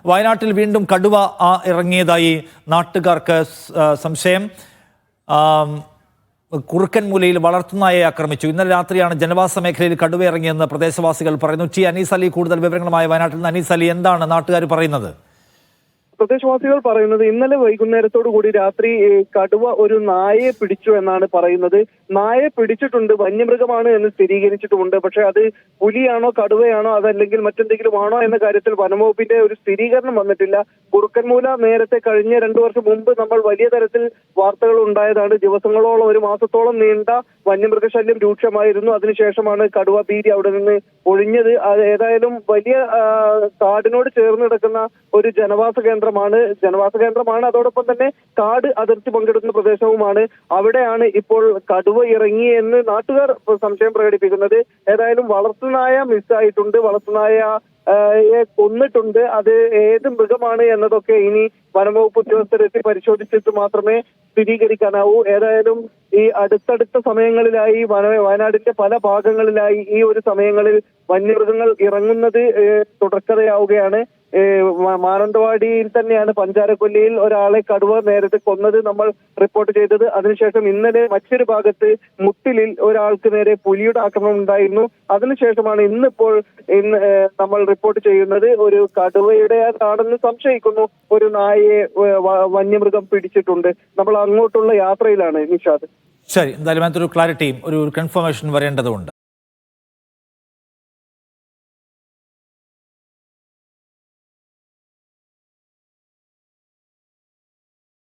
വയനാട്ടിൽ വീണ്ടും കടുവ ഇറങ്ങിയതായി നാട്ടുകാർക്ക് സംശയം. കുറുക്കൻമൂലയിൽ വളർത്തുനായെ ആക്രമിച്ചു. ഇന്നലെ രാത്രിയാണ് ജനവാസ മേഖലയിൽ കടുവ ഇറങ്ങിയെന്ന് പ്രദേശവാസികൾ പറയുന്നു. ടി അനീസ് അലി കൂടുതൽ വിവരങ്ങളുമായി വയനാട്ടിൽ നിന്ന്. അനീസ് അലി, എന്താണ് നാട്ടുകാർ പറയുന്നത്? പ്രദേശവാസികൾ പറയുന്നത് ഇന്നലെ വൈകുന്നേരത്തോടു കൂടി രാത്രി കടുവ ഒരു നായയെ പിടിച്ചു എന്നാണ് പറയുന്നത്. നായയെ പിടിച്ചിട്ടുണ്ട്, വന്യമൃഗമാണ് എന്ന് സ്ഥിരീകരിച്ചിട്ടുമുണ്ട്. പക്ഷെ അത് പുലിയാണോ കടുവയാണോ അതല്ലെങ്കിൽ മറ്റെന്തെങ്കിലും ആണോ എന്ന കാര്യത്തിൽ വനംവകുപ്പിന്റെ ഒരു സ്ഥിരീകരണം വന്നിട്ടില്ല. കുറുക്കൻമൂല നേരത്തെ കഴിഞ്ഞ 2 വർഷം മുമ്പ് നമ്മൾ വലിയ തരത്തിൽ വാർത്തകൾ ഉണ്ടായതാണ്. ദിവസങ്ങളോളം, 1 മാസത്തോളം നീണ്ട വന്യമൃഗശല്യം രൂക്ഷമായിരുന്നു. അതിനുശേഷമാണ് കടുവ ഭീതി അവിടെ നിന്ന് ഒഴിഞ്ഞത്. ഏതായാലും വലിയ കാടിനോട് ചേർന്ന് കിടക്കുന്ന ഒരു ജനവാസ കേന്ദ്രമാണ്. അതോടൊപ്പം തന്നെ കാട് അതിർത്തി പങ്കിടുന്ന പ്രദേശവുമാണ്. അവിടെയാണ് ഇപ്പോൾ കടുവ ഇറങ്ങി എന്ന് നാട്ടുകാർ സംശയം പ്രകടിപ്പിക്കുന്നത്. ഏതായാലും വളർത്തുനായ മിസ്സായിട്ടുണ്ട്, വളർത്തുനായയെ കൊന്നിട്ടുണ്ട്. അത് ഏത് മൃഗമാണ് എന്നതൊക്കെ ഇനി വനംവകുപ്പ് ഉദ്യോഗസ്ഥരെത്തി പരിശോധിച്ചിട്ട് മാത്രമേ സ്ഥിരീകരിക്കാനാവൂ. ഏതായാലും ഈ അടുത്തടുത്ത സമയങ്ങളിലായി വയനാടിന്റെ പല ഭാഗങ്ങളിലായി ഈ ഒരു സമയങ്ങളിൽ വന്യമൃഗങ്ങൾ ഇറങ്ങുന്നത് തുടർക്കഥയാവുകയാണ്. മാനന്തവാടിയിൽ തന്നെയാണ് പഞ്ചാരക്കൊല്ലിയിൽ ഒരാളെ കടുവ നേരത്തെ കൊന്നത് നമ്മൾ റിപ്പോർട്ട് ചെയ്തത്. അതിനുശേഷം ഇന്നലെ മറ്റൊരു ഭാഗത്ത് മുട്ടിലിൽ ഒരാൾക്ക് നേരെ പുലിയുടെ ആക്രമണം ഉണ്ടായിരുന്നു. അതിനുശേഷമാണ് ഇന്ന് നമ്മൾ റിപ്പോർട്ട് ചെയ്യുന്നത് ഒരു കടുവയുടെ ആണെന്ന് സംശയിക്കുന്നു ഒരു നായയെ വന്യമൃഗം പിടിച്ചിട്ടുണ്ട്. നമ്മൾ അങ്ങോട്ടുള്ള യാത്രയിലാണ് നിഷാദ്. ശരി, എന്തായാലും അതിനകത്തൊരു ക്ലാരിറ്റിയും ഒരു കൺഫർമേഷൻ വരേണ്ടതുണ്ട്.